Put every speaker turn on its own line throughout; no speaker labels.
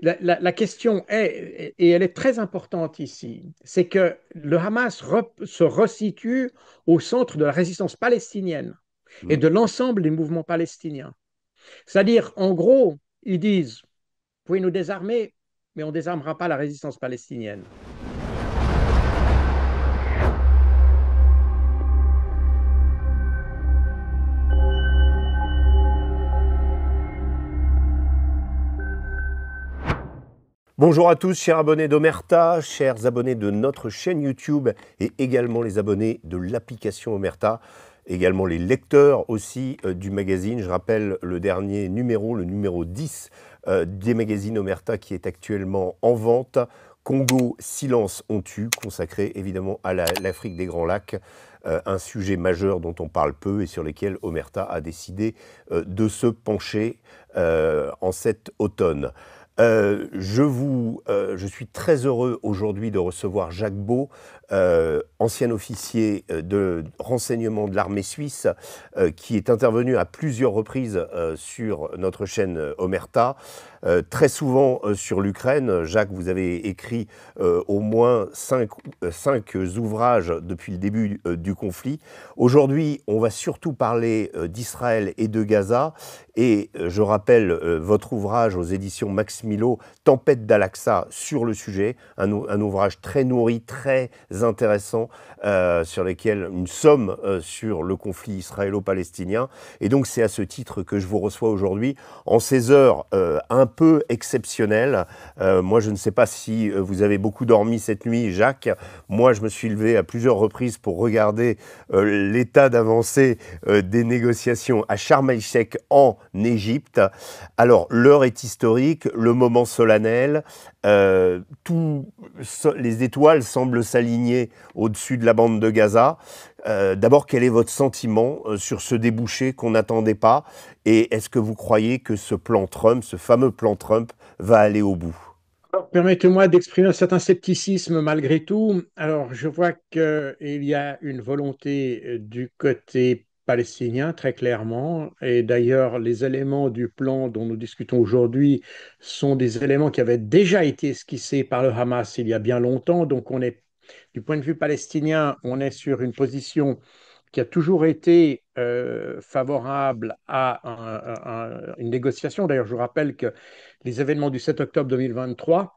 la question est, et elle est très importante ici, c'est que le Hamas se resitue au centre de la résistance palestinienne et
Hmm.
de l'ensemble des mouvements palestiniens. C'est-à-dire, en gros, ils disent, vous pouvez nous désarmer, mais on ne désarmera pas la résistance palestinienne.
Bonjour à tous, chers abonnés d'Omerta, chers abonnés de notre chaîne YouTube et également les abonnés de l'application Omerta, également les lecteurs aussi du magazine. Je rappelle le dernier numéro, le numéro 10 des magazines Omerta qui est actuellement en vente. Congo, silence on tue, consacré évidemment à l'Afrique des Grands Lacs, un sujet majeur dont on parle peu et sur lequel Omerta a décidé de se pencher en cet automne. Je suis très heureux aujourd'hui de recevoir Jacques Beau, ancien officier de renseignement de l'armée suisse, qui est intervenu à plusieurs reprises sur notre chaîne Omerta, très souvent sur l'Ukraine. Jacques, vous avez écrit au moins cinq ouvrages depuis le début du conflit. Aujourd'hui, on va surtout parler d'Israël et de Gaza. Et je rappelle votre ouvrage aux éditions Max Milo, Tempête d'Al-Aqsa, sur le sujet, un ouvrage très nourri, très intéressant, sur lequel une somme sur le conflit israélo-palestinien. Et donc c'est à ce titre que je vous reçois aujourd'hui, en ces heures un peu exceptionnelles. Moi je ne sais pas si vous avez beaucoup dormi cette nuit, Jacques. Moi je me suis levé à plusieurs reprises pour regarder l'état d'avancée des négociations à Sharm el-Sheikh en Égypte. Alors, l'heure est historique, le moment solennel, les étoiles semblent s'aligner au-dessus de la bande de Gaza. D'abord, quel est votre sentiment sur ce débouché qu'on n'attendait pas? Et est-ce que vous croyez que ce plan Trump, ce fameux plan Trump, va aller au bout?
Alors, permettez-moi d'exprimer un certain scepticisme malgré tout. Alors, je vois qu'il y a une volonté du côté palestinien, très clairement. Et d'ailleurs, les éléments du plan dont nous discutons aujourd'hui sont des éléments qui avaient déjà été esquissés par le Hamas il y a bien longtemps. Donc, du point de vue palestinien, on est sur une position qui a toujours été favorable à une négociation. D'ailleurs, je vous rappelle que les événements du 7 octobre 2023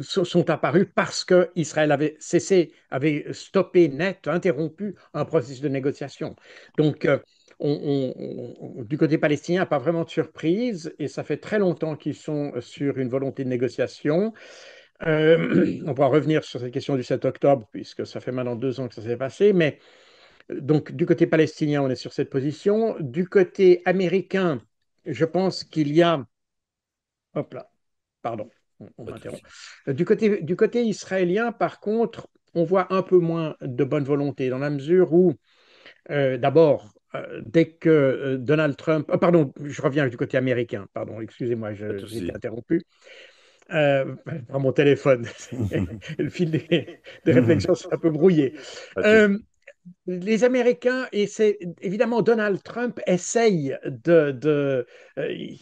sont apparus parce que Israël avait cessé, avait stoppé net, interrompu un processus de négociation. Donc, du côté palestinien, il n'y a pas vraiment de surprise et ça fait très longtemps qu'ils sont sur une volonté de négociation. On pourra revenir sur cette question du 7 octobre puisque ça fait maintenant 2 ans que ça s'est passé, mais donc du côté palestinien, on est sur cette position. Du côté américain, je pense qu'il y a... Hop là, pardon, on
Pas de
m'interrompt.
souci.
Du côté israélien, par contre, on voit un peu moins de bonne volonté, dans la mesure où, d'abord, dès que Donald Trump... pardon, je reviens du côté américain, pardon, excusez-moi,
Pas de
j'ai été
souci.
interrompu par mon téléphone. Le fil des réflexions s'est un peu brouillé.
Pas de
Euh,
souci.
les Américains, et c'est évidemment Donald Trump essaye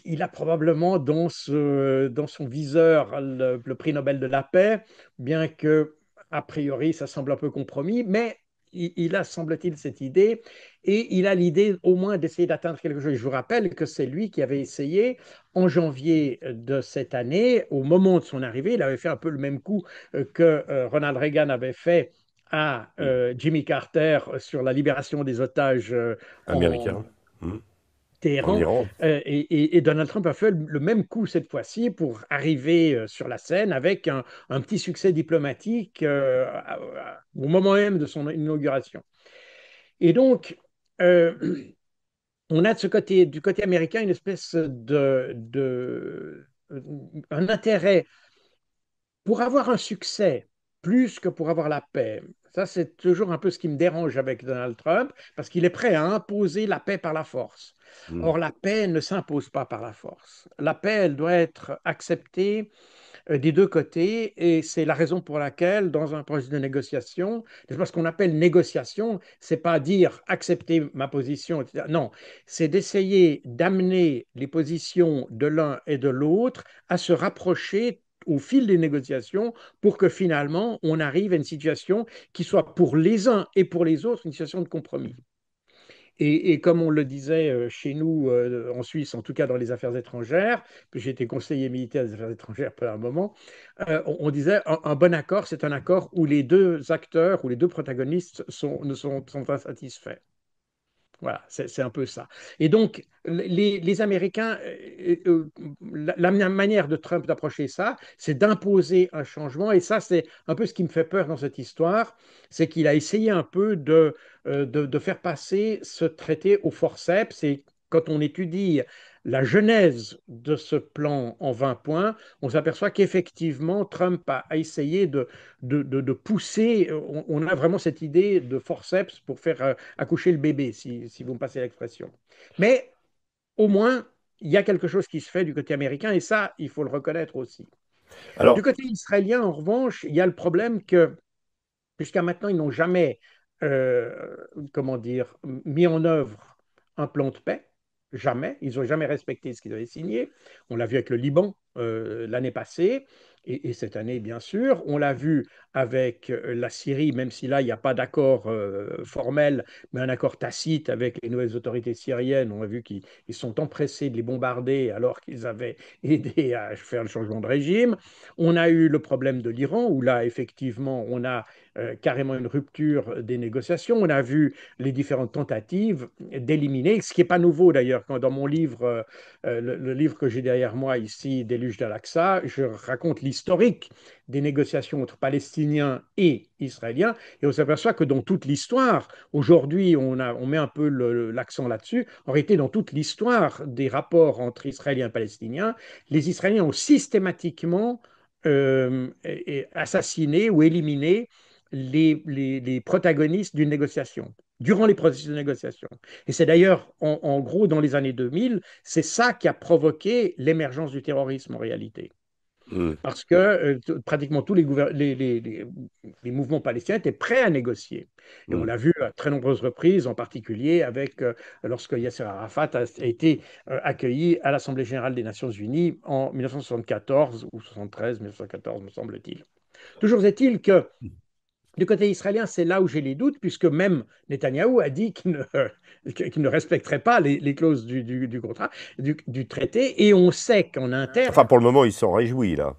il a probablement dans son viseur le prix Nobel de la paix, bien que a priori ça semble un peu compromis, mais il a, semble-t-il, cette idée, et il a l'idée au moins d'essayer d'atteindre quelque chose. Je vous rappelle que c'est lui qui avait essayé en janvier de cette année, au moment de son arrivée, il avait fait un peu le même coup que Ronald Reagan avait fait à
Hmm.
Jimmy Carter sur la libération des otages en
Américain. Hmm. En
Téhéran.
Iran.
Et Donald Trump a fait le même coup cette fois-ci pour arriver sur la scène avec un petit succès diplomatique au moment même de son inauguration. Et donc, euh, on a du côté américain une espèce un intérêt pour avoir un succès plus que pour avoir la paix. Ça, c'est toujours un peu ce qui me dérange avec Donald Trump, parce qu'il est prêt à imposer la paix par la force.
Hmm.
Or, la paix ne s'impose pas par la force. La paix, elle doit être acceptée des deux côtés, et c'est la raison pour laquelle, dans un processus de négociation, ce qu'on appelle négociation, c'est pas dire accepter ma position, etc. Non, c'est d'essayer d'amener les positions de l'un et de l'autre à se rapprocher au fil des négociations pour que finalement on arrive à une situation qui soit pour les uns et pour les autres une situation de compromis. Et comme on le disait chez nous en Suisse, en tout cas dans les affaires étrangères, que j'ai été conseiller militaire des affaires étrangères pendant un moment, on disait un bon accord, c'est un accord où les deux acteurs ou les deux protagonistes sont insatisfaits. Voilà, c'est un peu ça. Et donc, les Américains, la manière de Trump d'approcher ça, c'est d'imposer un changement. Et ça, c'est un peu ce qui me fait peur dans cette histoire, c'est qu'il a essayé un peu de faire passer ce traité au forceps. Et quand on étudie la genèse de ce plan en 20 points, on s'aperçoit qu'effectivement, Trump a essayé de pousser. On a vraiment cette idée de forceps pour faire accoucher le bébé, si vous me passez l'expression. Mais au moins, il y a quelque chose qui se fait du côté américain, et ça, il faut le reconnaître aussi. Du
Alors,
côté israélien, en revanche, il y a le problème que jusqu'à maintenant, ils n'ont jamais, comment dire, mis en œuvre un plan de paix. Jamais. Ils n'ont jamais respecté ce qu'ils avaient signé. On l'a vu avec le Liban l'année passée et cette année, bien sûr. On l'a vu avec la Syrie, même si là, il n'y a pas d'accord formel, mais un accord tacite avec les nouvelles autorités syriennes. On a vu qu'ils sont empressés de les bombarder alors qu'ils avaient aidé à faire le changement de régime. On a eu le problème de l'Iran, où là, effectivement, on a carrément une rupture des négociations. On a vu les différentes tentatives d'éliminer, ce qui n'est pas nouveau d'ailleurs. Quand dans mon livre, le livre que j'ai derrière moi ici, Déluge d'Al-Aqsa, je raconte l'historique des négociations entre Palestiniens et Israéliens. Et on s'aperçoit que dans toute l'histoire, aujourd'hui on met un peu l'accent là-dessus, en réalité dans toute l'histoire des rapports entre Israéliens et Palestiniens, les Israéliens ont systématiquement assassiné ou éliminé les protagonistes d'une négociation, durant les processus de négociation. Et c'est d'ailleurs, en gros, dans les années 2000, c'est ça qui a provoqué l'émergence du terrorisme en réalité.
hmm,
Parce que pratiquement tous les mouvements palestiniens étaient prêts à négocier. Et on
hmm.
l'a vu à très nombreuses reprises, en particulier avec lorsque Yasser Arafat a été accueilli à l'Assemblée générale des Nations unies en 1974 ou 73, 1914, me semble-t-il. Toujours est-il que du côté israélien, c'est là où j'ai les doutes, puisque même Netanyahou a dit qu'il ne respecterait pas les clauses du contrat, du traité, et on sait qu'en
Enfin,
interne,
pour le moment, il s'en réjouit, là.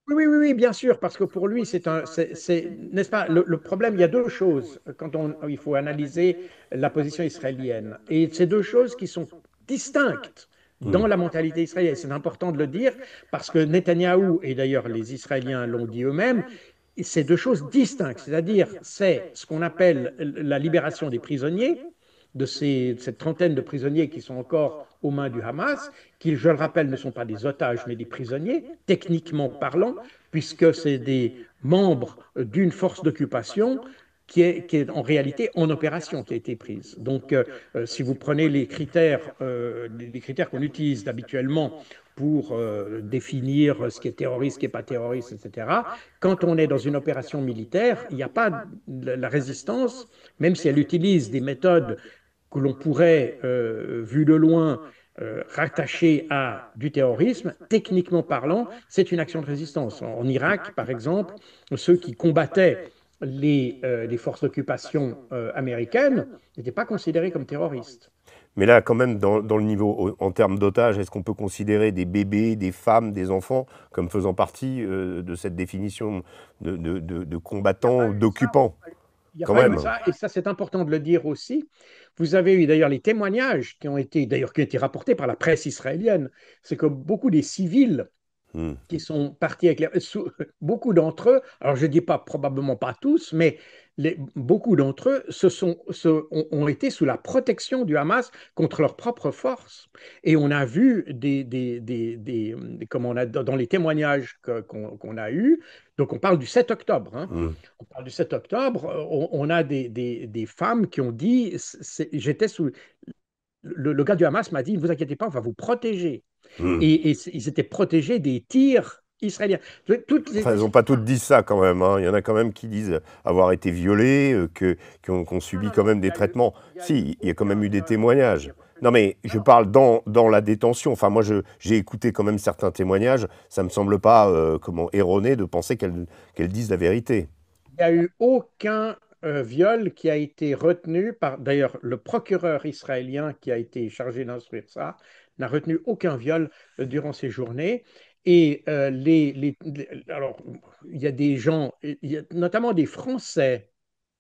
oui, oui, oui, oui, bien sûr, parce que pour lui, n'est-ce pas, le problème, il y a deux choses quand il faut analyser la position israélienne, et ces deux choses qui sont distinctes
Hmm,
dans la mentalité israélienne. C'est important de le dire, parce que Netanyahou, et d'ailleurs les Israéliens l'ont dit eux-mêmes, c'est deux choses distinctes, c'est-à-dire c'est ce qu'on appelle la libération des prisonniers, cette trentaine de prisonniers qui sont encore aux mains du Hamas, qui, je le rappelle, ne sont pas des otages, mais des prisonniers, techniquement parlant, puisque c'est des membres d'une force d'occupation qui est en réalité en opération, qui a été prise. Donc, si vous prenez les critères qu'on utilise habituellement pour définir ce qui est terroriste, ce qui n'est pas terroriste, etc., quand on est dans une opération militaire, il n'y a pas la résistance, même si elle utilise des méthodes que l'on pourrait, vu de loin, rattacher à du terrorisme, techniquement parlant, c'est une action de résistance. En Irak, par exemple, ceux qui combattaient les forces d'occupation américaines n'étaient pas considérés comme terroristes.
Mais là, quand même, dans le niveau, en termes d'otages, est-ce qu'on peut considérer des bébés, des femmes, des enfants comme faisant partie de cette définition de
Il n'y a
combattants,
pas eu ça.
d'occupants,
Il n'y a
quand
pas eu
même?
ça, et ça c'est important de le dire aussi. Vous avez eu d'ailleurs les témoignages qui ont été rapportés par la presse israélienne. C'est que beaucoup des civils
Hmm,
qui sont partis avec beaucoup d'entre eux, alors je ne dis pas probablement pas tous, mais beaucoup d'entre eux ont été sous la protection du Hamas contre leurs propres forces. Et on a vu comme on a dans les témoignages qu'on a eus, donc on parle du 7 octobre, hein.
hmm,
On parle du 7 octobre, on a des femmes qui ont dit, j'étais sous, le gars du Hamas m'a dit, ne vous inquiétez pas, on va vous protéger.
hmm,
Et ils étaient protégés des tirs israéliens. Toutes les
Enfin, elles n'ont pas toutes dit ça quand même, hein. Il y en a quand même qui disent avoir été violées, qui ont
Non,
subi
non,
quand
non,
même
il y
des
a eu,
traitements.
il y a eu
Si, il y a quand même
aucun
eu des
viol qui a été
témoignages. Non,
reconnu.
mais
Non,
je
non.
parle dans la détention. Enfin, moi, j'ai écouté quand même certains témoignages. Ça me semble pas, erroné de penser qu'elles disent la vérité.
Il n'y a eu aucun viol qui a été retenu par, d'ailleurs, le procureur israélien qui a été chargé d'instruire ça n'a retenu aucun viol durant ces journées. Et alors, il y a des gens, il y a notamment des Français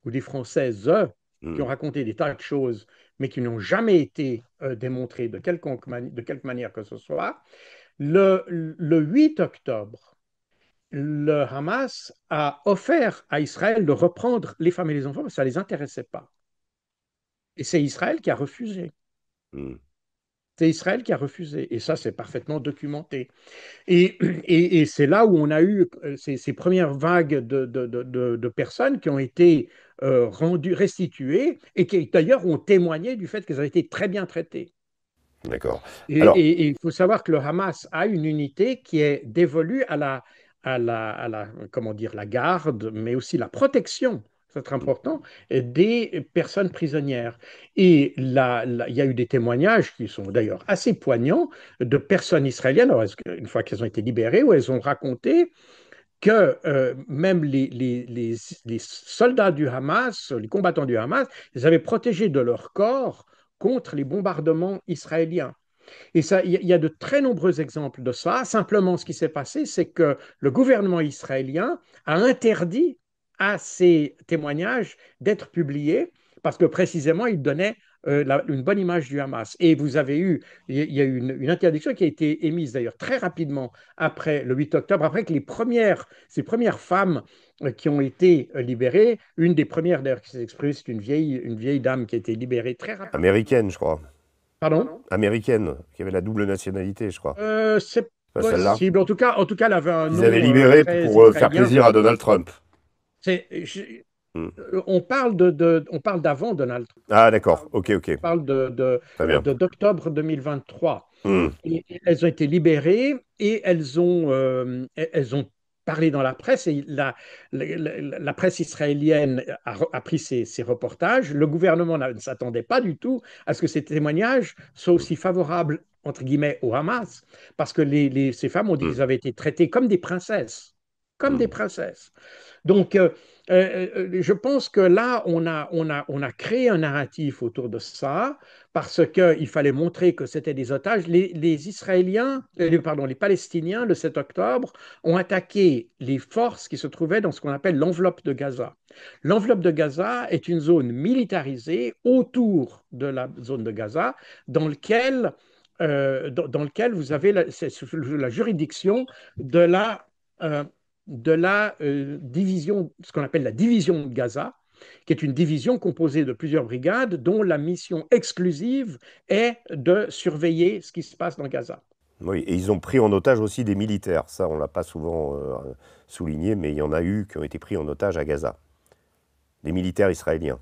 ou des Françaises qui
Hmm,
ont raconté des tas de choses, mais qui n'ont jamais été démontrées de quelque manière que ce soit. Le 8 octobre, le Hamas a offert à Israël de reprendre les femmes et les enfants parce que ça ne les intéressait pas. Et c'est Israël qui a refusé.
hmm.
C'est Israël qui a refusé. Et ça, c'est parfaitement documenté. Et c'est là où on a eu ces premières vagues de personnes qui ont été rendues, restituées et qui d'ailleurs ont témoigné du fait qu'elles ont été très bien traitées.
D'accord.
Et,
Alors,
et il faut savoir que le Hamas a une unité qui est dévolue comment dire, la garde, mais aussi la protection, c'est très
hmm,
important, des personnes prisonnières. Et il y a eu des témoignages qui sont d'ailleurs assez poignants de personnes israéliennes, alors, une fois qu'elles ont été libérées, où elles ont raconté que même les soldats du Hamas, les combattants du Hamas, les avaient protégés de leur corps contre les bombardements israéliens. Et ça, il y a de très nombreux exemples de ça. Simplement, ce qui s'est passé, c'est que le gouvernement israélien a interdit à ces témoignages d'être publiés parce que précisément, ils donnaient une bonne image du Hamas. Et il y a eu une interdiction qui a été émise d'ailleurs très rapidement après le 8 octobre, après que ces premières femmes qui ont été libérées, une des premières d'ailleurs qui s'est exprimée, c'est une vieille dame qui a été libérée très rapidement.
américaine, je crois.
Pardon?
Américaine, qui avait la double nationalité, je crois.
C'est
Pas celle-là.
possible. En tout cas, elle avait un
Qu'ils avaient
nom
libérée
très
pour faire
israélien.
plaisir à Donald Trump.
C'est,
Hmm.
on parle d'avant Donald Trump.
Ah, d'accord. Ok, ok.
On parle
Très bien.
d'octobre 2023.
Hmm.
Et elles ont été libérées et elles ont parlé dans la presse et la presse israélienne a pris ces reportages. Le gouvernement ne s'attendait pas du tout à ce que ces témoignages soient aussi favorables, entre guillemets, au Hamas, parce que ces femmes ont dit
Hmm.
qu'elles avaient été traitées comme des princesses. Comme des
Hmm.
princesses. Donc, je pense que là, on a créé un narratif autour de ça parce qu'il fallait montrer que c'était des otages. Les Israéliens, pardon, les Palestiniens, le 7 octobre, ont attaqué les forces qui se trouvaient dans ce qu'on appelle l'enveloppe de Gaza. L'enveloppe de Gaza est une zone militarisée autour de la zone de Gaza dans lequel, dans lequel vous avez la juridiction de euh, division, ce qu'on appelle la division de Gaza, qui est une division composée de plusieurs brigades dont la mission exclusive est de surveiller ce qui se passe dans Gaza.
Oui, et ils ont pris en otage aussi des militaires. Ça, on ne l'a pas souvent souligné, mais il y en a eu qui ont été pris en otage à Gaza. Des militaires israéliens.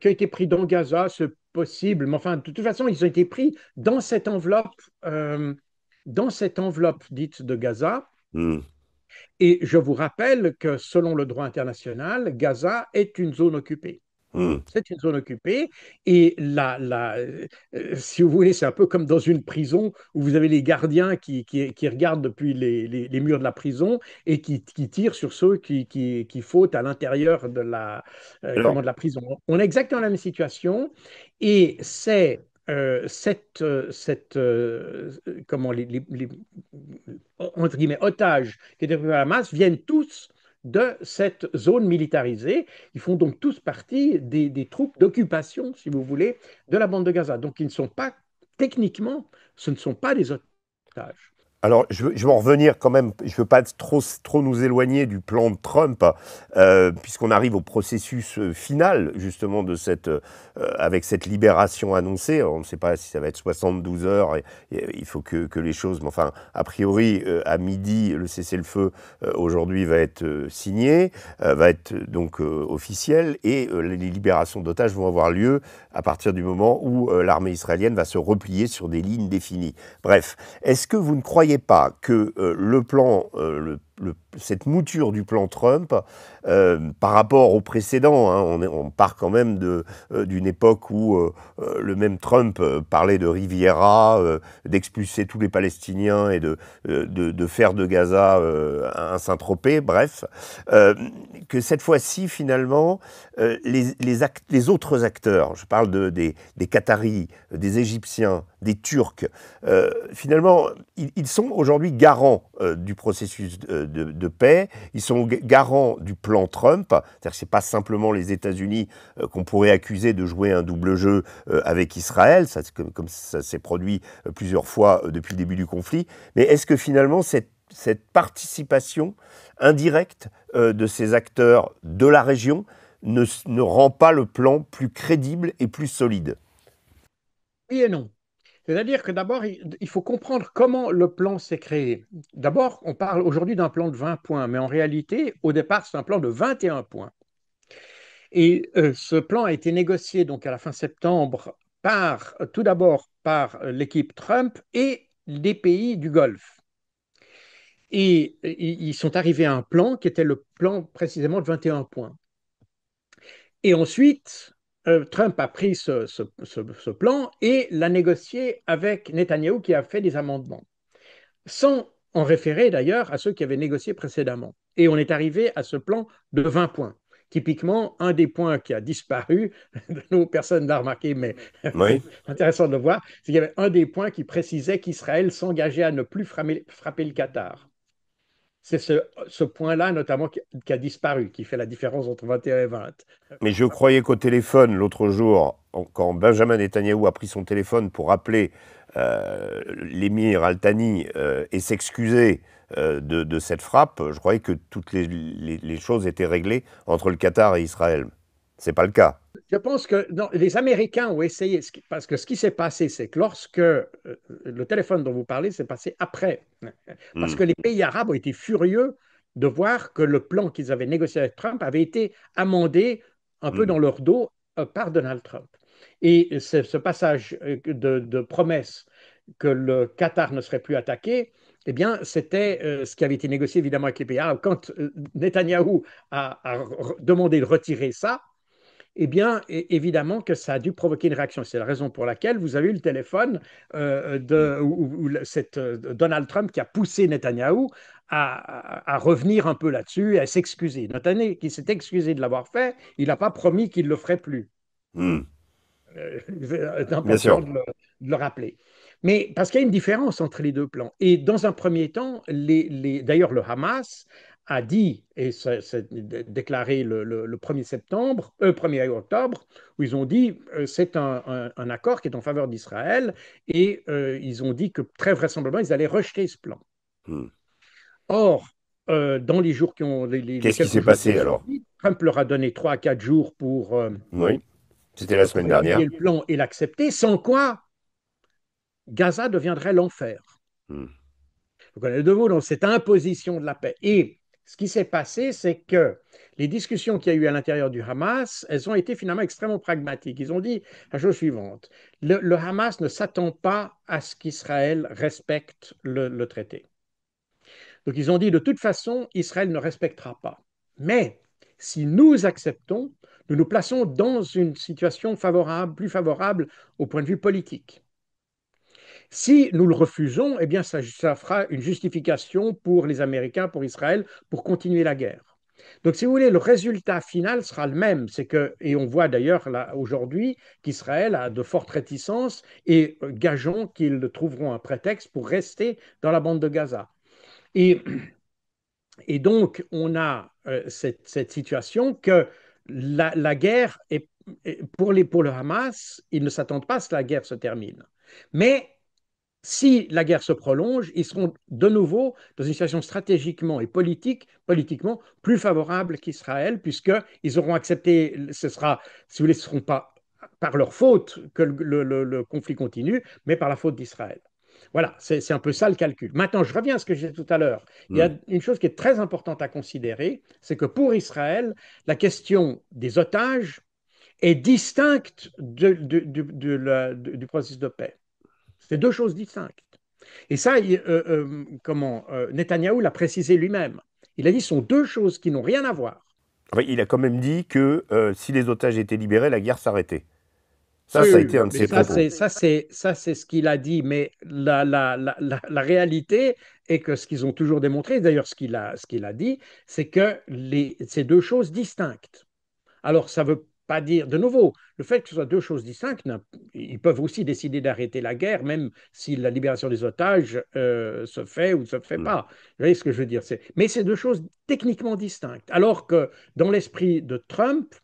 Qui a été pris dans Gaza, c'est possible, mais enfin, de toute façon, ils ont été pris dans cette enveloppe dite de Gaza.
Hmm.
Et je vous rappelle que selon le droit international, Gaza est une zone occupée.
Hmm.
C'est une zone occupée et si vous voulez, c'est un peu comme dans une prison où vous avez les gardiens qui regardent depuis les murs de la prison et qui tirent sur ceux qui fautent à l'intérieur
Alors,
de la prison. On a exactement la même situation et c'est comment entre guillemets, otages qui étaient pris par la masse viennent tous de cette zone militarisée. Ils font donc tous partie des troupes d'occupation, si vous voulez, de la bande de Gaza. Donc, ils ne sont pas, techniquement, ce ne sont pas des otages.
Alors, je veux en revenir quand même, je ne veux pas trop nous éloigner du plan de Trump, puisqu'on arrive au processus final, justement, avec cette libération annoncée. On ne sait pas si ça va être 72 heures, il faut que les choses... Mais enfin, a priori, à midi, le cessez-le-feu, aujourd'hui, va être signé, va être donc officiel, et les libérations d'otages vont avoir lieu à partir du moment où l'armée israélienne va se replier sur des lignes définies. Bref, est-ce que vous ne croyez croyez pas que cette mouture du plan Trump, par rapport au précédent, hein, on part quand même d'une époque où le même Trump parlait de Riviera, d'expulser tous les Palestiniens et de faire de Gaza un Saint-Tropez, bref, que cette fois-ci, finalement, les autres acteurs, je parle des Qataris, des Égyptiens, des Turcs, finalement, ils sont aujourd'hui garants du processus de paix, ils sont garants du plan Trump, c'est-à-dire que ce n'est pas simplement les États-Unis qu'on pourrait accuser de jouer un double jeu avec Israël, ça, comme ça s'est produit plusieurs fois depuis le début du conflit, mais est-ce que finalement cette participation indirecte de ces acteurs de la région ne rend pas le plan plus crédible et plus solide?
Oui et non. C'est-à-dire que d'abord, il faut comprendre comment le plan s'est créé. D'abord, on parle aujourd'hui d'un plan de 20 points, mais en réalité, au départ, c'est un plan de 21 points. Et ce plan a été négocié donc à la fin septembre tout d'abord par l'équipe Trump et des pays du Golfe. Et ils sont arrivés à un plan qui était le plan précisément de 21 points. Et ensuite, Trump a pris ce plan et l'a négocié avec Netanyahou qui a fait des amendements, sans en référer d'ailleurs à ceux qui avaient négocié précédemment. Et on est arrivé à ce plan de 20 points. Typiquement, un des points qui a disparu, personne ne l'a remarqué, mais
Oui.
c'est intéressant de le voir, c'est qu'il y avait un des points qui précisait qu'Israël s'engageait à ne plus frapper le Qatar. C'est ce point-là notamment qui a disparu, qui fait la différence entre 21 et 20.
Mais je croyais qu'au téléphone, l'autre jour, quand Benjamin Netanyahou a pris son téléphone pour appeler l'émir Al-Thani et s'excuser de cette frappe, je croyais que toutes les choses étaient réglées entre le Qatar et Israël. C'est pas le cas.
Je pense que non, les Américains ont essayé, parce que ce qui s'est passé, c'est que lorsque le téléphone dont vous parlez s'est passé après, parce
Hmm.
que les pays arabes ont été furieux de voir que le plan qu'ils avaient négocié avec Trump avait été amendé un peu
Hmm.
dans leur dos par Donald Trump. Et ce passage de promesse que le Qatar ne serait plus attaqué, eh bien, c'était ce qui avait été négocié évidemment avec les pays arabes. Quand Netanyahou a demandé de retirer ça, eh bien, évidemment que ça a dû provoquer une réaction. C'est la raison pour laquelle vous avez eu le téléphone Donald Trump qui a poussé Netanyahou à revenir un peu là-dessus et à s'excuser. Netanyahou qui s'est excusé de l'avoir fait, il n'a pas promis qu'il ne le ferait plus.
Hmm.
C'est
Bien
important
sûr.
de le rappeler. Mais parce qu'il y a une différence entre les deux plans. Et dans un premier temps, d'ailleurs, le Hamas a dit, et c'est déclaré le 1er septembre, 1er octobre, où ils ont dit c'est un accord qui est en faveur d'Israël, et ils ont dit que très vraisemblablement, ils allaient rejeter ce plan.
Hmm.
Or, dans les jours qui ont, les
Qu'est-ce qui
quelques
s'est
jours qui ont
passé alors?
suivi, Trump leur a donné 3 à 4 jours
Oui, c'était la semaine
pour étudier
dernière.
le plan et l'accepter, sans quoi Gaza deviendrait l'enfer.
Hmm.
Donc on est de nouveau dans cette imposition de la paix. Et ce qui s'est passé, c'est que les discussions qu'il y a eu à l'intérieur du Hamas, elles ont été finalement extrêmement pragmatiques. Ils ont dit la chose suivante, le Hamas ne s'attend pas à ce qu'Israël respecte le traité. Donc ils ont dit de toute façon, Israël ne respectera pas. Mais si nous acceptons, nous nous plaçons dans une situation favorable, plus favorable au point de vue politique. Si nous le refusons, eh bien, ça fera une justification pour les Américains, pour Israël, pour continuer la guerre. Donc, si vous voulez, le résultat final sera le même. C'est que, et on voit d'ailleurs là aujourd'hui qu'Israël a de fortes réticences et gageons qu'ils trouveront un prétexte pour rester dans la bande de Gaza. Et, et donc, on a cette situation que la guerre est, pour le Hamas, ils ne s'attendent pas à ce que la guerre se termine. Mais si la guerre se prolonge, ils seront de nouveau dans une situation stratégiquement et politiquement plus favorable qu'Israël, puisqu'ils auront accepté, ce sera, si vous voulez, ce ne seront pas par leur faute que le conflit continue, mais par la faute d'Israël. Voilà, c'est un peu ça le calcul. Maintenant, je reviens à ce que je disais tout à l'heure. Il y
Hmm.
a une chose qui est très importante à considérer, c'est que pour Israël, la question des otages est distincte du processus de paix. C'est deux choses distinctes. Et ça, Netanyahou l'a précisé lui-même. Il a dit ce sont deux choses qui n'ont rien à voir.
Oui, il a quand même dit que si les otages étaient libérés, la guerre s'arrêtait.
Oui,
Ça a
oui,
été un de
mais
ses propos.
ça, c'est ce qu'il a dit. Mais la réalité est que ce qu'ils ont toujours démontré, d'ailleurs ce qu'il a dit, c'est que c'est deux choses distinctes. Alors, ça ne veut pas dire, de nouveau, le fait que ce soit deux choses distinctes, ils peuvent aussi décider d'arrêter la guerre, même si la libération des otages se fait ou ne se fait
Mm.
pas. Vous voyez ce que je veux dire? Mais c'est deux choses techniquement distinctes. Alors que dans l'esprit de Trump,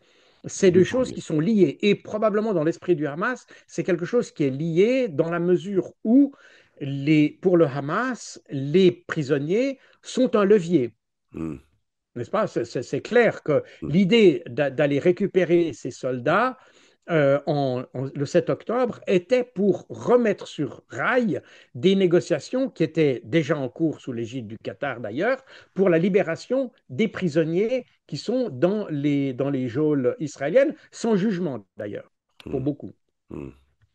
c'est
Les deux
deux
sont
choses
liés.
qui sont liées. Et probablement dans l'esprit du Hamas, c'est quelque chose qui est lié dans la mesure où, pour le Hamas, les prisonniers sont un levier.
Mm.
N'est-ce pas? C'est clair que
Mm.
l'idée d'aller récupérer ces soldats le 7 octobre était pour remettre sur rail des négociations qui étaient déjà en cours sous l'égide du Qatar d'ailleurs, pour la libération des prisonniers qui sont dans les geôles israéliennes, sans jugement d'ailleurs, pour
Mm.
beaucoup.
Mm.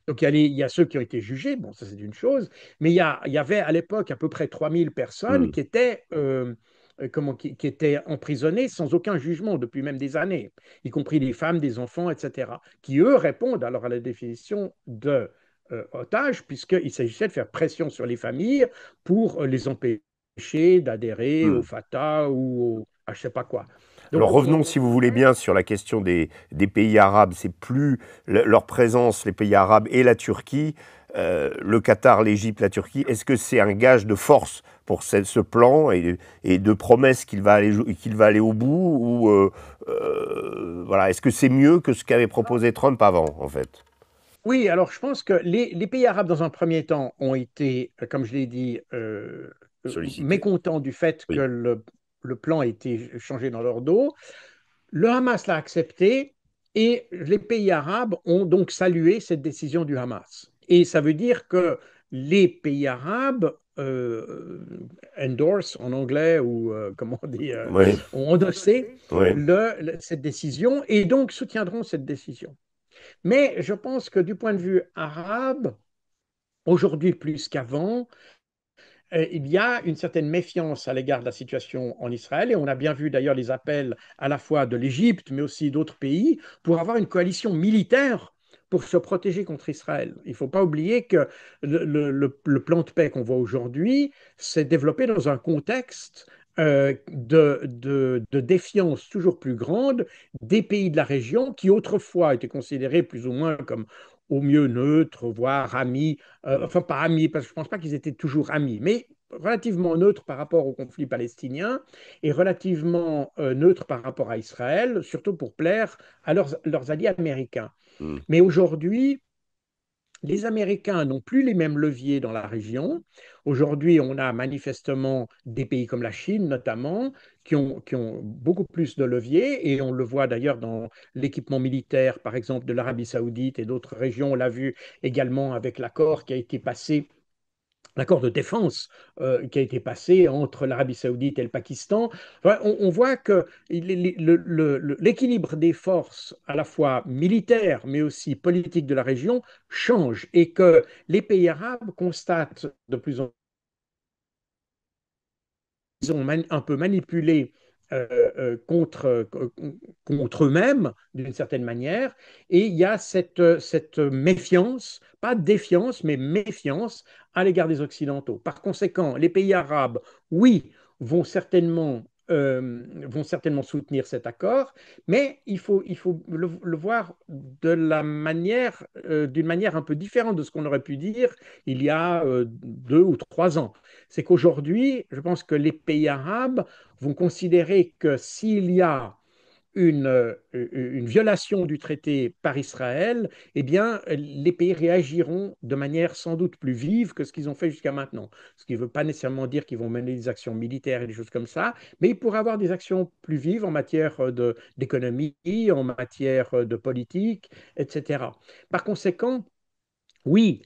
Donc, il y a ceux qui ont été jugés, bon, ça c'est une chose, mais il y avait à l'époque à peu près 3000 personnes
Mm.
qui étaient, qui étaient emprisonnées sans aucun jugement depuis même des années, y compris des femmes, des enfants, etc., qui eux répondent alors à la définition de otages, puisqu'il s'agissait de faire pression sur les familles pour les empêcher d'adhérer au
Mm.
Fatah ou à je ne sais pas quoi.
Alors
Donc,
revenons, si vous voulez bien, sur la question des pays arabes. C'est plus leur présence, les pays arabes et la Turquie, le Qatar, l'Égypte, la Turquie. Est-ce que c'est un gage de force pour ce plan et de promesses qu'il va aller au bout ou voilà, est-ce que c'est mieux que ce qu'avait proposé Trump avant, en fait?
oui, alors je pense que les pays arabes, dans un premier temps, ont été, comme je l'ai dit,
Sollicité?
mécontents du fait que
Oui.
le plan a été changé dans leur dos. Le Hamas l'a accepté et les pays arabes ont donc salué cette décision du Hamas. Et ça veut dire que les pays arabes endorse en anglais ou comment on dit,
Oui,
ont endossé
oui.
cette décision et donc soutiendront cette décision. Mais je pense que du point de vue arabe, aujourd'hui plus qu'avant, il y a une certaine méfiance à l'égard de la situation en Israël et on a bien vu d'ailleurs les appels à la fois de l'Égypte mais aussi d'autres pays pour avoir une coalition militaire pour se protéger contre Israël. Il ne faut pas oublier que le plan de paix qu'on voit aujourd'hui s'est développé dans un contexte de défiance toujours plus grande des pays de la région qui autrefois étaient considérés plus ou moins comme au mieux neutres, voire amis,
Mm.
enfin pas amis, parce que je ne pense pas qu'ils étaient toujours amis, mais relativement neutres par rapport au conflit palestinien et relativement neutres par rapport à Israël, surtout pour plaire à leurs alliés américains.
Mm.
Mais aujourd'hui, les Américains n'ont plus les mêmes leviers dans la région. Aujourd'hui, on a manifestement des pays comme la Chine notamment qui ont beaucoup plus de leviers et on le voit d'ailleurs dans l'équipement militaire, par exemple, de l'Arabie saoudite et d'autres régions. On l'a vu également avec l'accord qui a été passé l'accord de défense qui a été passé entre l'Arabie saoudite et le Pakistan. Enfin, on voit que l'équilibre des forces, à la fois militaires, mais aussi politiques de la région, change et que les pays arabes constatent de plus en plus qu'ils ont un peu manipulé contre, contre eux-mêmes, d'une certaine manière, et il y a cette méfiance, pas défiance, mais méfiance à l'égard des Occidentaux. Par conséquent, les pays arabes, oui, vont certainement soutenir cet accord, mais il faut le voir d'une manière un peu différente de ce qu'on aurait pu dire il y a 2 ou 3 ans. C'est qu'aujourd'hui, je pense que les pays arabes vont considérer que s'il y a une violation du traité par Israël, eh bien, les pays réagiront de manière sans doute plus vive que ce qu'ils ont fait jusqu'à maintenant. Ce qui ne veut pas nécessairement dire qu'ils vont mener des actions militaires et des choses comme ça, mais ils pourraient avoir des actions plus vives en matière d'économie, en matière de politique, etc. Par conséquent, oui,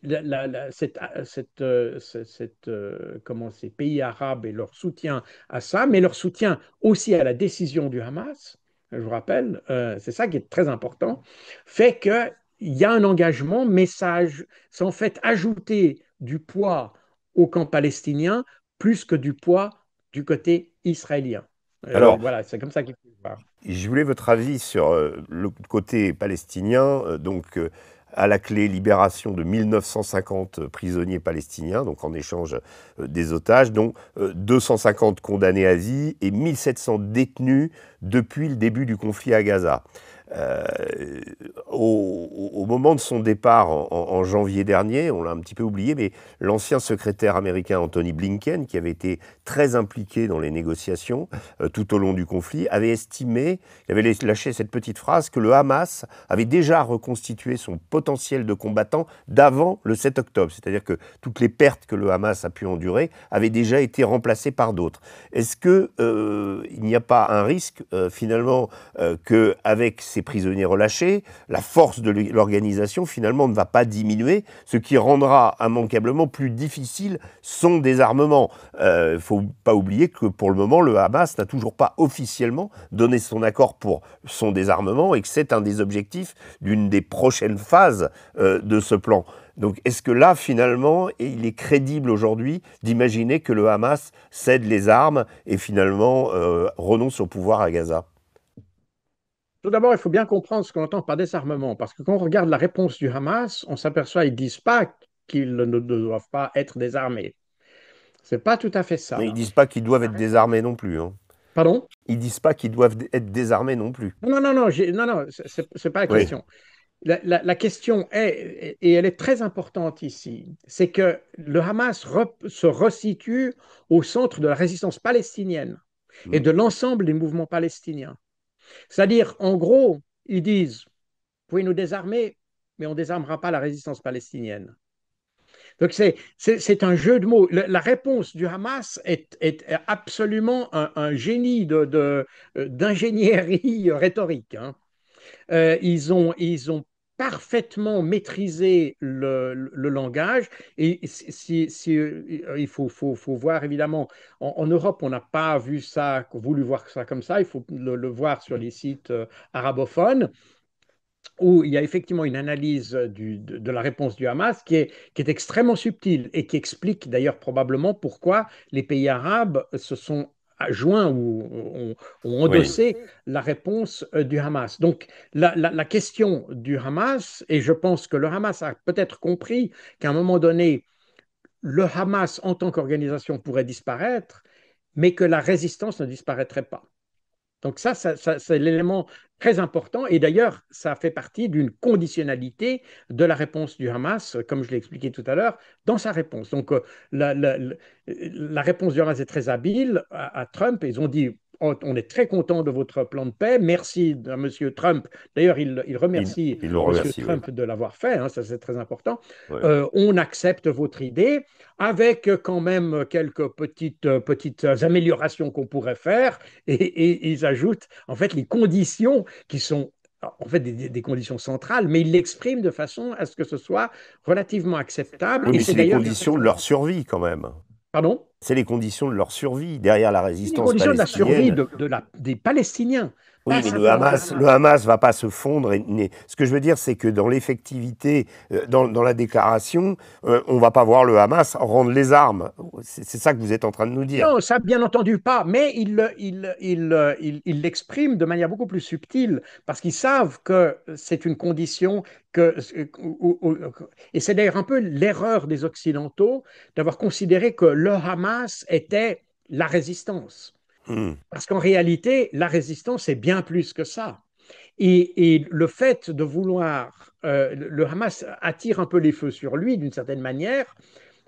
comment, ces pays arabes et leur soutien à ça, mais leur soutien aussi à la décision du Hamas, je vous rappelle, c'est ça qui est très important, fait qu'il y a un engagement, mais ça en fait ajouter du poids au camp palestinien plus que du poids du côté israélien.
Alors,
Voilà, c'est comme ça qu'il faut le voir.
je voulais votre avis sur le côté palestinien. À la clé, libération de 1950 prisonniers palestiniens, donc en échange des otages, dont 250 condamnés à vie et 1700 détenus depuis le début du conflit à Gaza. Euh, au moment de son départ en janvier dernier, on l'a un petit peu oublié, mais l'ancien secrétaire américain Anthony Blinken, qui avait été très impliqué dans les négociations tout au long du conflit, avait estimé, il avait lâché cette petite phrase, que le Hamas avait déjà reconstitué son potentiel de combattant d'avant le 7 octobre. C'est-à-dire que toutes les pertes que le Hamas a pu endurer avaient déjà été remplacées par d'autres. Est-ce qu'il n'y a pas un risque, finalement, qu'avec ces prisonniers relâchés, la force de l'organisation, finalement, ne va pas diminuer, ce qui rendra immanquablement plus difficile son désarmement. Il ne faut pas oublier que pour le moment, le Hamas n'a toujours pas officiellement donné son accord pour son désarmement et que c'est un des objectifs d'une des prochaines phases de ce plan. Donc est-ce que là, finalement, il est crédible aujourd'hui d'imaginer que le Hamas cède les armes et finalement renonce au pouvoir à Gaza?
Tout d'abord, il faut bien comprendre ce qu'on entend par désarmement, parce que quand on regarde la réponse du Hamas, on s'aperçoit qu'ils ne disent pas qu'ils ne doivent pas être désarmés. C'est pas tout à fait
Mais
ça.
ils disent pas qu'ils doivent
La
être
réponse-
désarmés non plus. Hein.
Pardon?
Ils disent pas qu'ils doivent être désarmés non plus.
Non, non, non, non, non, c'est pas la
Oui.
question. La question est, et elle est très importante ici, c'est que le Hamas se resitue au centre de la résistance palestinienne et
Mm.
de l'ensemble des mouvements palestiniens. C'est-à-dire, en gros, ils disent, vous pouvez nous désarmer, mais on ne désarmera pas la résistance palestinienne. Donc c'est un jeu de mots. La réponse du Hamas est absolument un génie d'ingénierie rhétorique. Hein. Ils ont parfaitement maîtrisé le langage. Et il faut voir évidemment, en Europe, on n'a pas vu ça, voulu voir ça comme ça. Il faut le voir sur les sites arabophones où il y a effectivement une analyse de la réponse du Hamas qui est extrêmement subtile et qui explique d'ailleurs probablement pourquoi les pays arabes se sont joints ou ont
Oui.
endossé la réponse du Hamas. Donc la question du Hamas, et je pense que le Hamas a peut-être compris qu'à un moment donné, le Hamas en tant qu'organisation pourrait disparaître, mais que la résistance ne disparaîtrait pas. Donc c'est l'élément très important. Et d'ailleurs, ça fait partie d'une conditionnalité de la réponse du Hamas, comme je l'ai expliqué tout à l'heure, dans sa réponse. Donc la réponse du Hamas est très habile à Trump. Ils ont dit, oh, on est très content de votre plan de paix. Merci à M. Trump. D'ailleurs, il remercie
Il le
M.
remercie, oui.
Trump de l'avoir fait. Hein, ça, c'est très important.
Ouais.
On accepte votre idée avec quand même quelques petites améliorations qu'on pourrait faire. Et ils ajoutent en fait les conditions qui sont en fait des conditions centrales, mais ils l'expriment de façon à ce que ce soit relativement acceptable.
Oui,
Et
mais
c'est
c'est les
d'ailleurs
conditions de leur survie quand même.
pardon,
C'est les conditions de leur survie derrière la
les
résistance
conditions de la survie
palestinienne.
des Palestiniens,
Oui,
pas
mais
simplement du
Le
Hamas.
Hamas va pas se fondre. Ce que je veux dire, c'est que dans l'effectivité, dans la déclaration, on va pas voir le Hamas rendre les armes. C'est ça que vous êtes en train de nous dire.
Non, ça, bien entendu pas, mais ils l'expriment de manière beaucoup plus subtile parce qu'ils savent que c'est une condition que, et c'est d'ailleurs un peu l'erreur des Occidentaux d'avoir considéré que le Hamas était la résistance.
Hmm.
Parce qu'en réalité, la résistance est bien plus que ça. Et le fait de vouloir, le Hamas attire un peu les feux sur lui d'une certaine manière,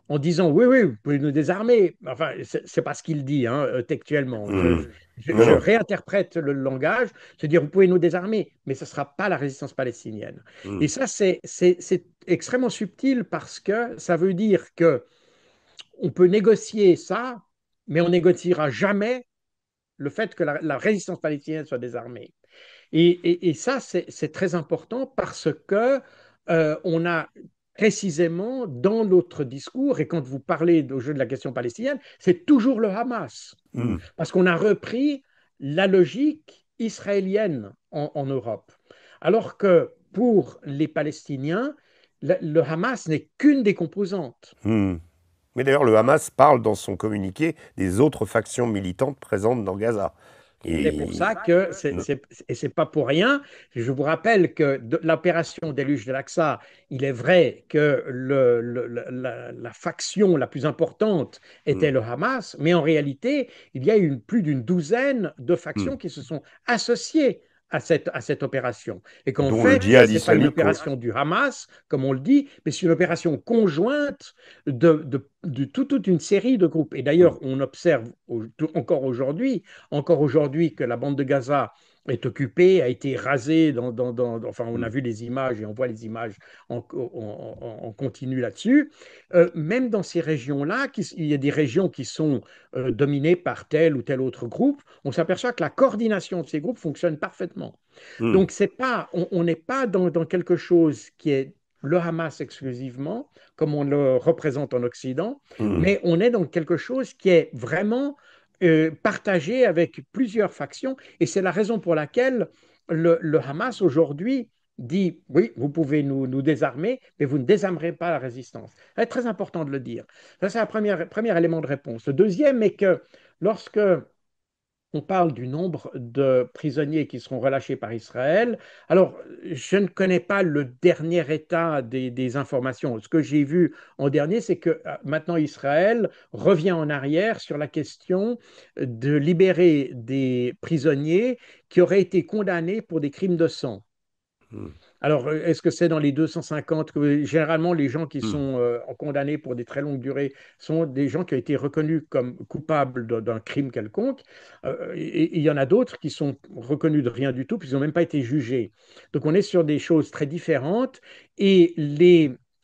en disant oui, oui, vous pouvez nous désarmer. Enfin, c'est pas ce qu'il dit hein, textuellement.
Hmm. Non,
Je
non.
réinterprète le langage, se dire vous pouvez nous désarmer, mais ce ne sera pas la résistance palestinienne.
Hmm.
Et ça, c'est extrêmement subtil parce que ça veut dire que on peut négocier ça, mais on négociera jamais le fait que la résistance palestinienne soit désarmée. Et ça, c'est très important parce que on a précisément dans notre discours, et quand vous parlez au jeu de la question palestinienne, c'est toujours le Hamas.
Hmm.
Parce qu'on a repris la logique israélienne en Europe. Alors que pour les Palestiniens, le Hamas n'est qu'une des composantes.
Hmm. Mais d'ailleurs, le Hamas parle dans son communiqué des autres factions militantes présentes dans Gaza.
C'est pour
Et
ça que,
no-
et c'est pas pour rien, je vous rappelle que l'opération Déluge de l'Aqsa, il est vrai que la faction la plus importante était
mm,
le Hamas, mais en réalité, il y a eu plus d'une douzaine de
mm.
factions qui se sont associées à cette opération. Et qu'en
Dont le
fait,
djihad
ce n'est pas une
islamique.
opération du Hamas, comme on le dit, mais c'est une opération conjointe de toute une série de groupes. Et
Mm,
d'ailleurs, on observe encore aujourd'hui que la bande de Gaza est occupée, a été rasée enfin, on a
mm,
vu les images et on voit les images en continu là-dessus. Même dans ces régions-là, il y a des régions qui sont dominées par tel ou tel autre groupe, on s'aperçoit que la coordination de ces groupes fonctionne parfaitement.
mm,
Donc, c'est pas, on n'est pas dans quelque chose qui est le Hamas exclusivement, comme on le représente en Occident,
mm,
mais on est dans quelque chose qui est vraiment partagé avec plusieurs factions. Et c'est la raison pour laquelle le Hamas aujourd'hui dit, oui, vous pouvez nous désarmer, mais vous ne désarmerez pas la résistance. C'est très important de le dire. Ça, c'est un premier élément de réponse. Le deuxième est que lorsque on parle du nombre de prisonniers qui seront relâchés par Israël. Alors, je ne connais pas le dernier état des informations. Ce que j'ai vu en dernier, c'est que maintenant Israël revient en arrière sur la question de libérer des prisonniers qui auraient été condamnés pour des crimes de sang.
mm,
Alors, est-ce que c'est dans les 250? Généralement, les gens qui
mm.
sont condamnés pour des très longues durées sont des gens qui ont été reconnus comme coupables d'un crime quelconque. Et il y en a d'autres qui sont reconnus de rien du tout, puis ils n'ont même pas été jugés. Donc, on est sur des choses très différentes. Et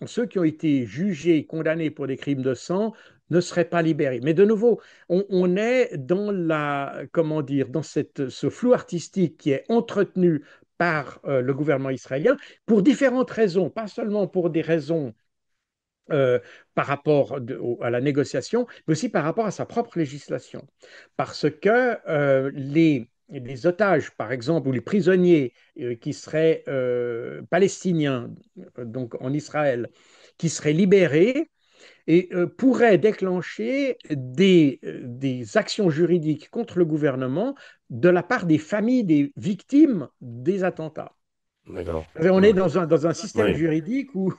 ceux qui ont été jugés, condamnés pour des crimes de sang, ne seraient pas libérés. Mais de nouveau, on est dans comment dire, dans ce flou artistique qui est entretenu par le gouvernement israélien pour différentes raisons, pas seulement pour des raisons euh, par rapport à la négociation, mais aussi par rapport à sa propre législation. Parce que les otages, par exemple, ou les prisonniers qui seraient palestiniens, donc en Israël, qui seraient libérés, et pourraient déclencher des actions juridiques contre le gouvernement de la part des familles des victimes des attentats.
D'accord.
On est
Mm.
dans un système
Oui.
juridique où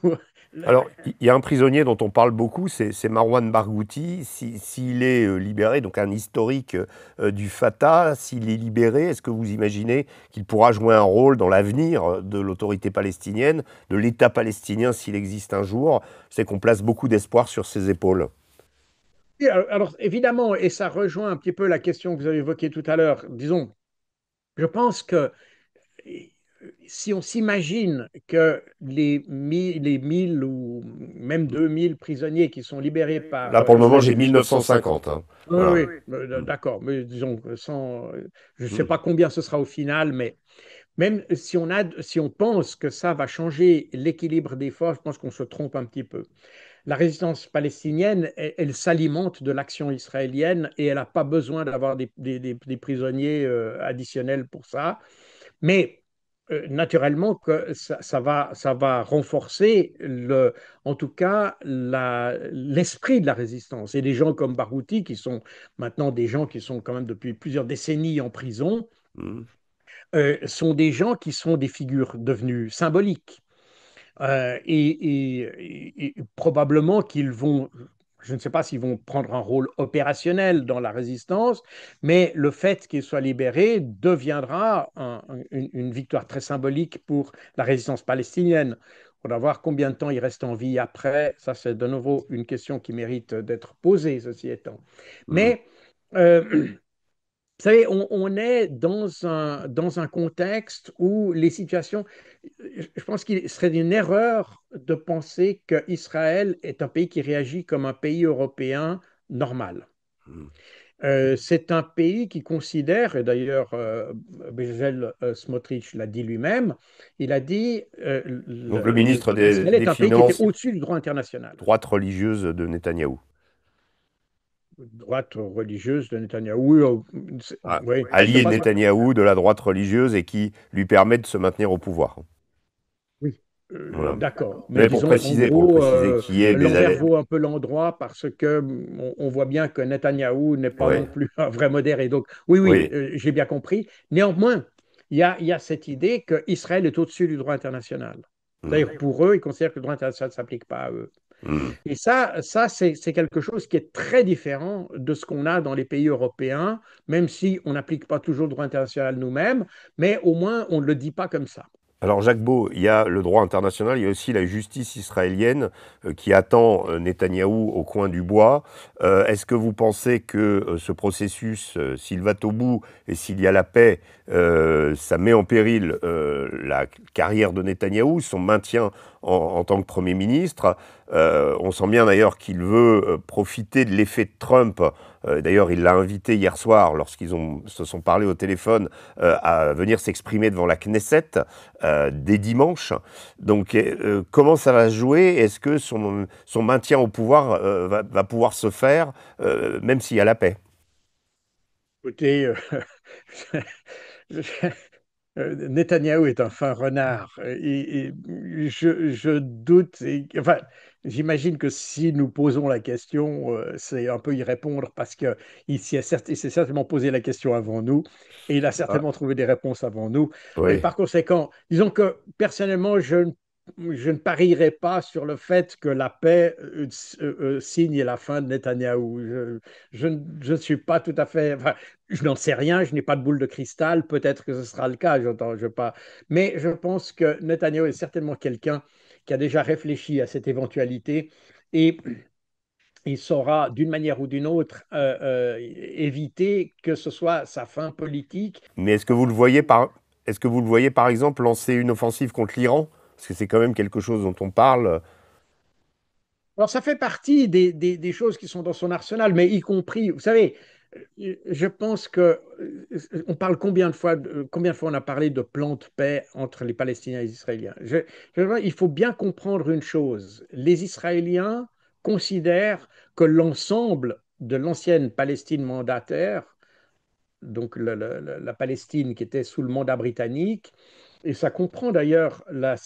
Alors, il y a un prisonnier dont on parle beaucoup, c'est Marwan Barghouti. S'il est libéré, donc un historique du Fatah, s'il est libéré, est-ce que vous imaginez qu'il pourra jouer un rôle dans l'avenir de l'autorité palestinienne, de l'État palestinien s'il existe un jour? C'est qu'on place beaucoup d'espoir sur ses épaules.
alors, évidemment, et ça rejoint un petit peu la question que vous avez évoquée tout à l'heure, disons, je pense que si on s'imagine que les 1000 ou même 2000 prisonniers qui sont libérés par
Là, pour le moment, j'ai
Israël.
1950. Hein.
Oui,
Voilà.
oui,
Mm.
d'accord, mais disons, je ne sais
Mm.
pas combien ce sera au final, mais même si on pense que ça va changer l'équilibre des forces, je pense qu'on se trompe un petit peu. La résistance palestinienne, elle s'alimente de l'action israélienne et elle n'a pas besoin d'avoir des prisonniers additionnels pour ça. Mais naturellement, que ça va renforcer en tout cas l'esprit de la résistance. Et des gens comme Barouti, qui sont maintenant des gens qui sont quand même depuis plusieurs décennies en prison,
Mm.
sont des gens qui sont des figures devenues symboliques. Et probablement qu'ils vont, je ne sais pas s'ils vont prendre un rôle opérationnel dans la résistance, mais le fait qu'ils soient libérés deviendra une victoire très symbolique pour la résistance palestinienne. On va voir combien de temps il reste en vie après. Ça, c'est de nouveau une question qui mérite d'être posée, ceci étant.
Mm.
Mais vous savez, on est dans un contexte où les situations, je pense qu'il serait une erreur de penser qu'Israël est un pays qui réagit comme un pays européen normal.
Mm.
C'est un pays qui considère, et d'ailleurs Bezalel Smotrich l'a dit lui-même, il a dit
Donc, le ministre
Israël est
des
un pays qui était
Finances,
au-dessus du droit international.
droite religieuse de Netanyahou.
Droite religieuse de Netanyahou, oui,
Ah,
oui, de
allié de
façon,
Netanyahou, de la droite religieuse, et qui lui permet de se maintenir au pouvoir.
oui.
Voilà.
D'accord, mais
Mais
disons en
pour
gros,
préciser qui est
l'envers
Bezalel.
vaut un peu l'endroit parce que on voit bien que Netanyahou n'est pas non
Ouais,
plus un vrai modèle. Et donc, oui, oui,
oui.
j'ai bien compris. Néanmoins, il y a cette idée qu'Israël est au-dessus du droit international.
Hmm,
D'ailleurs, pour eux, ils considèrent que le droit international ne s'applique pas à eux.
hmm.
Et c'est quelque chose qui est très différent de ce qu'on a dans les pays européens, même si on n'applique pas toujours le droit international nous-mêmes, mais au moins on ne le dit pas comme ça.
Alors Jacques Beau, il y a le droit international, il y a aussi la justice israélienne qui attend Netanyahou au coin du bois. Est-ce que vous pensez que ce processus, s'il va au bout et s'il y a la paix, ça met en péril la carrière de Netanyahou, son maintien en tant que Premier ministre? On sent bien d'ailleurs qu'il veut profiter de l'effet de Trump. D'ailleurs, il l'a invité hier soir, se sont parlé au téléphone, à venir s'exprimer devant la Knesset dès dimanche. Donc, comment ça va se jouer? Est-ce que son maintien au pouvoir va pouvoir se faire, même s'il y a la paix?
Écoutez, Netanyahou est un fin renard je doute, enfin, j'imagine que si nous posons la question, c'est un peu y répondre parce qu'il il s'est certainement posé la question avant nous et il a
Ah,
certainement trouvé des réponses avant nous. Et
oui.
par conséquent, disons que personnellement, je ne parierais pas sur le fait que la paix signe la fin de Netanyahou. Je ne suis pas tout à fait. Enfin, je n'en sais rien, je n'ai pas de boule de cristal, peut-être que ce sera le cas, je pas. Mais je pense que Netanyahu est certainement quelqu'un qui a déjà réfléchi à cette éventualité et il saura d'une manière ou d'une autre éviter que ce soit sa fin politique.
Mais est-ce que vous le voyez par exemple lancer une offensive contre l'Iran? Parce que c'est quand même quelque chose dont on parle.
Alors, ça fait partie des choses qui sont dans son arsenal, mais y compris, vous savez, je pense que on parle combien de fois on a parlé de plan de paix entre les Palestiniens et les Israéliens. Il faut bien comprendre une chose. Les Israéliens considèrent que l'ensemble de l'ancienne Palestine mandataire, donc la Palestine qui était sous le mandat britannique, et ça comprend d'ailleurs la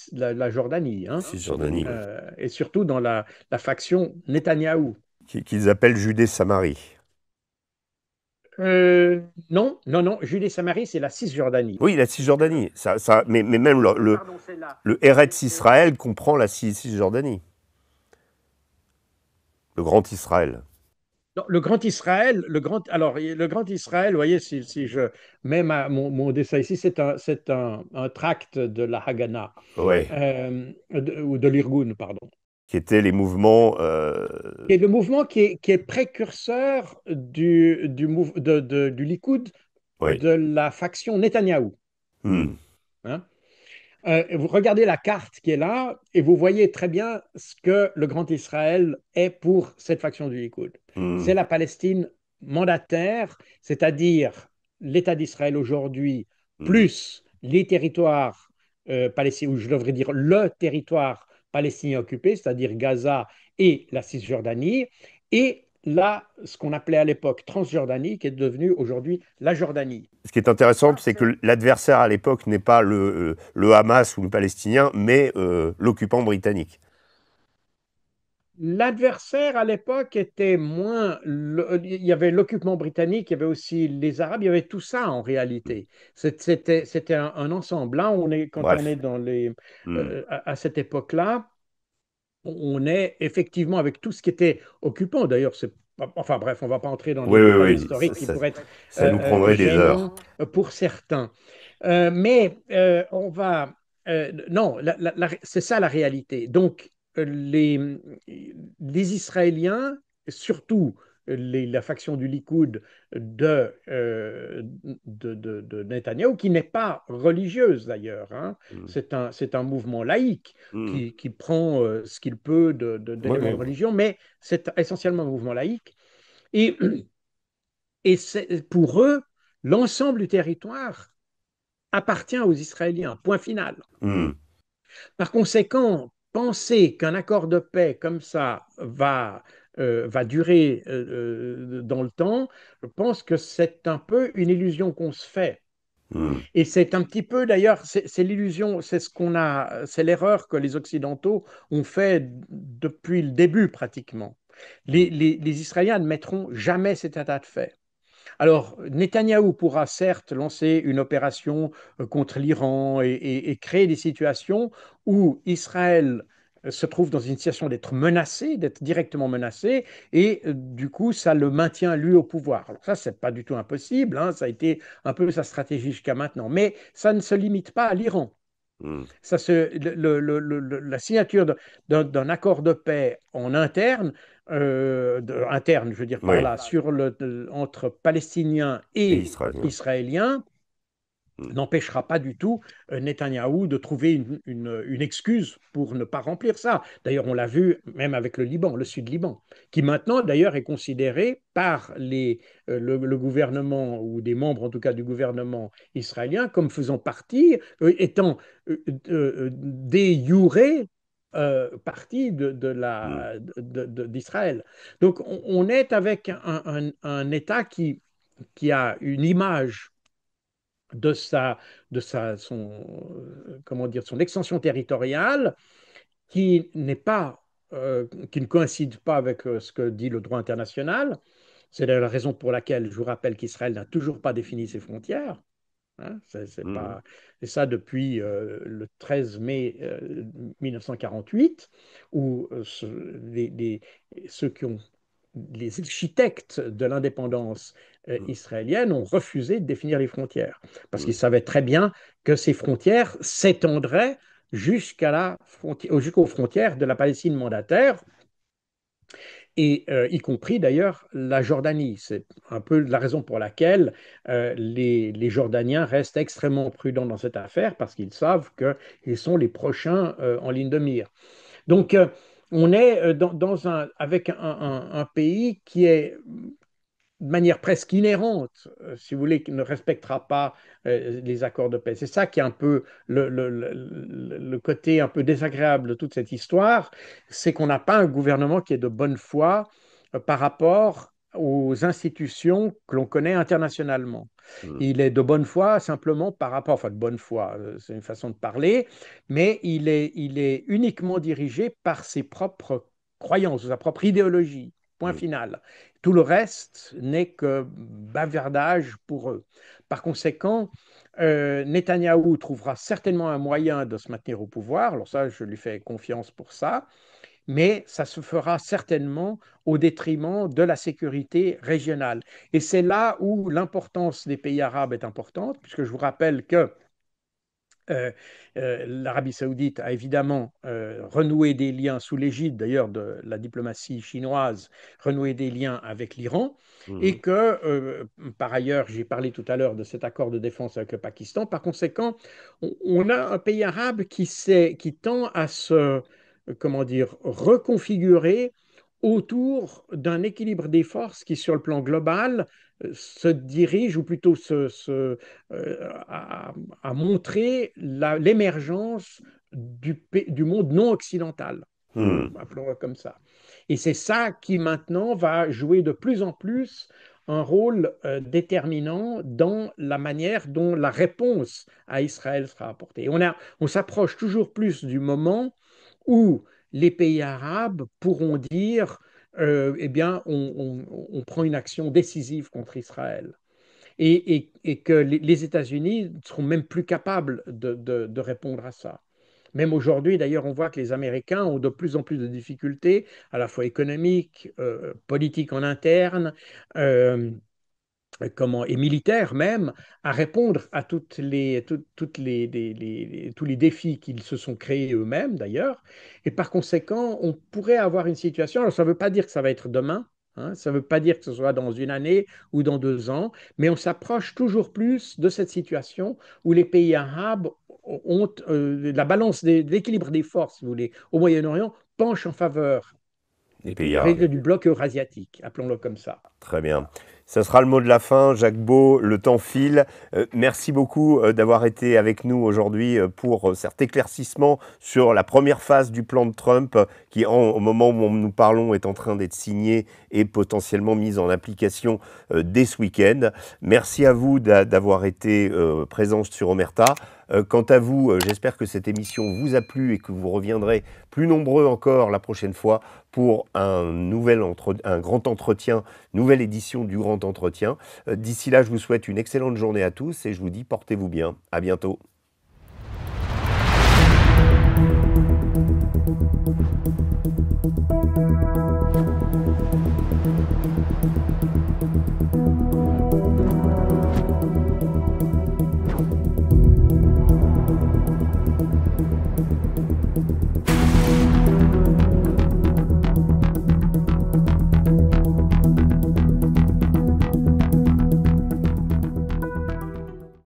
Jordanie, hein,
Cisjordanie, oui.
et surtout dans la faction Netanyahou.
Qu'ils appellent Judée-Samarie.
Non, non, non, Judée-Samarie, c'est la Cisjordanie.
Oui, la Cisjordanie. Mais même
Pardon, c'est là.
le Eretz Israël comprend la Cisjordanie, le Grand Israël.
Non, le Grand Israël, alors, le Grand Israël, vous voyez, si je mets mon dessin ici, c'est un tract de la Haganah,
Ouais.
ou de l'Irgun, pardon.
Qui étaient les mouvements.
Et le mouvement qui est précurseur du Likoud,
Oui.
de la faction Netanyahou.
Hmm.
Hein. Vous regardez la carte qui est là et vous voyez très bien ce que le Grand Israël est pour cette faction du Likoud.
Hmm.
C'est la Palestine mandataire, c'est-à-dire l'État d'Israël aujourd'hui,
Hmm.
plus les territoires palestiniens, ou je devrais dire le territoire palestinien occupé, c'est-à-dire Gaza et la Cisjordanie, et là, ce qu'on appelait à l'époque Transjordanie, qui est devenue aujourd'hui la Jordanie.
Ce qui est intéressant, c'est que l'adversaire à l'époque n'est pas le Hamas ou le Palestinien, mais l'occupant britannique.
L'adversaire à l'époque était moins. Il y avait l'occupement britannique, il y avait aussi les Arabes, il y avait tout ça en réalité. C'était un ensemble. Là, quand on est
Bref.
dans
Hmm.
à cette époque-là, on est effectivement avec tout ce qui était occupant. D'ailleurs, enfin bref, on ne va pas entrer dans
Oui,
des
oui,
détails
oui.
historiques qui pourraient être
Ça nous prendrait des heures.
gênants pour certains. Mais on va. Non, c'est ça la réalité. Donc, les Israéliens, surtout la faction du Likoud de Netanyahou, qui n'est pas religieuse d'ailleurs, hein,
Hmm.
c'est un mouvement laïque
Hmm.
qui prend ce qu'il peut
Oui,
d'éléments de
oui.
religion, mais c'est essentiellement un mouvement laïque. Et, et pour eux, l'ensemble du territoire appartient aux Israéliens, point final.
Hmm.
Par conséquent, penser qu'un accord de paix comme ça va durer dans le temps, je pense que c'est un peu une illusion qu'on se fait.
Hmm.
Et c'est un petit peu, d'ailleurs, c'est l'illusion, c'est ce qu'on a, c'est l'erreur que les Occidentaux ont fait depuis le début pratiquement.
Hmm.
Les Israéliens ne mettront jamais cet état de fait. Alors, Netanyahou pourra certes lancer une opération contre l'Iran et créer des situations où Israël se trouve dans une situation d'être menacé, d'être directement menacé, et du coup, ça le maintient lui au pouvoir. Alors ça, c'est pas du tout impossible, hein, ça a été un peu sa stratégie jusqu'à maintenant, mais ça ne se limite pas à l'Iran.
Hmm.
La signature d'un accord de paix en interne, interne, je veux dire par
Oui,
là, entre Palestiniens
et
et
israélien.
Israéliens,
Hmm.
n'empêchera pas du tout Netanyahou de trouver une excuse pour ne pas remplir ça. D'ailleurs, on l'a vu même avec le Liban, le Sud-Liban, qui maintenant d'ailleurs est considéré par le gouvernement ou des membres en tout cas du gouvernement israélien comme faisant partie, étant des jure partie
Hmm.
d'Israël. Donc on est avec un État qui a une image de comment dire, son extension territoriale qui n'est pas, qui ne coïncide pas avec ce que dit le droit international. C'est la raison pour laquelle je vous rappelle qu'Israël n'a toujours pas défini ses frontières. Hein,
Hmm.
et ça depuis le 13 mai 1948, où ceux qui ont les architectes de l'indépendance
Hmm.
israélienne ont refusé de définir les frontières, parce
Hmm.
qu'ils savaient très bien que ces frontières s'étendraient jusqu'aux frontières de la Palestine mandataire, et y compris d'ailleurs la Jordanie. C'est un peu la raison pour laquelle les Jordaniens restent extrêmement prudents dans cette affaire, parce qu'ils savent qu'ils sont les prochains en ligne de mire. Donc, on est avec un pays qui est de manière presque inhérente, si vous voulez, qui ne respectera pas les accords de paix. C'est ça qui est un peu le côté un peu désagréable de toute cette histoire, c'est qu'on n'a pas un gouvernement qui est de bonne foi par rapport aux institutions que l'on connaît internationalement.
Hmm.
Il est de bonne foi simplement par rapport, enfin de bonne foi, c'est une façon de parler, mais il est uniquement dirigé par ses propres croyances, sa propre idéologie. Point
Hmm.
final. Tout le reste n'est que bavardage pour eux. Par conséquent, Netanyahou trouvera certainement un moyen de se maintenir au pouvoir. Alors ça, je lui fais confiance pour ça. Mais ça se fera certainement au détriment de la sécurité régionale. Et c'est là où l'importance des pays arabes est importante, puisque je vous rappelle que l'Arabie saoudite a évidemment renoué des liens sous l'égide d'ailleurs de la diplomatie chinoise, renoué des liens avec l'Iran,
Hmm.
et que par ailleurs, j'ai parlé tout à l'heure de cet accord de défense avec le Pakistan. Par conséquent, on a un pays arabe qui tend à se, comment dire, reconfigurer autour d'un équilibre des forces qui, sur le plan global, se dirige, ou plutôt à montrer l'émergence du monde non occidental,
Hmm.
appelons-le comme ça. Et c'est ça qui maintenant va jouer de plus en plus un rôle déterminant dans la manière dont la réponse à Israël sera apportée. On s'approche toujours plus du moment où les pays arabes pourront dire, eh bien, on prend une action décisive contre Israël. Et que les États-Unis ne seront même plus capables de répondre à ça. Même aujourd'hui, d'ailleurs, on voit que les Américains ont de plus en plus de difficultés, à la fois économiques, politiques en interne, euh, et militaires même, à répondre à tous les défis qu'ils se sont créés eux-mêmes, d'ailleurs. Et par conséquent, on pourrait avoir une situation, alors ça ne veut pas dire que ça va être demain, hein, ça ne veut pas dire que ce soit dans une année ou dans 2 ans, mais on s'approche toujours plus de cette situation où les pays arabes ont la balance de l'équilibre des forces, si vous voulez, au Moyen-Orient penche en faveur
Les pays arabes.
du bloc eurasiatique, appelons-le comme ça.
Très bien. Ça sera le mot de la fin, Jacques Beau, le temps file. Merci beaucoup d'avoir été avec nous aujourd'hui pour cet éclaircissement sur la première phase du plan de Trump qui, au moment où nous parlons, est en train d'être signé et potentiellement mise en application dès ce week-end. Merci à vous d'avoir été présents sur Omerta. Quant à vous, j'espère que cette émission vous a plu et que vous reviendrez plus nombreux encore la prochaine fois pour un grand entretien, nouvelle édition du Grand Entretien. D'ici là, je vous souhaite une excellente journée à tous et je vous dis portez-vous bien. À bientôt.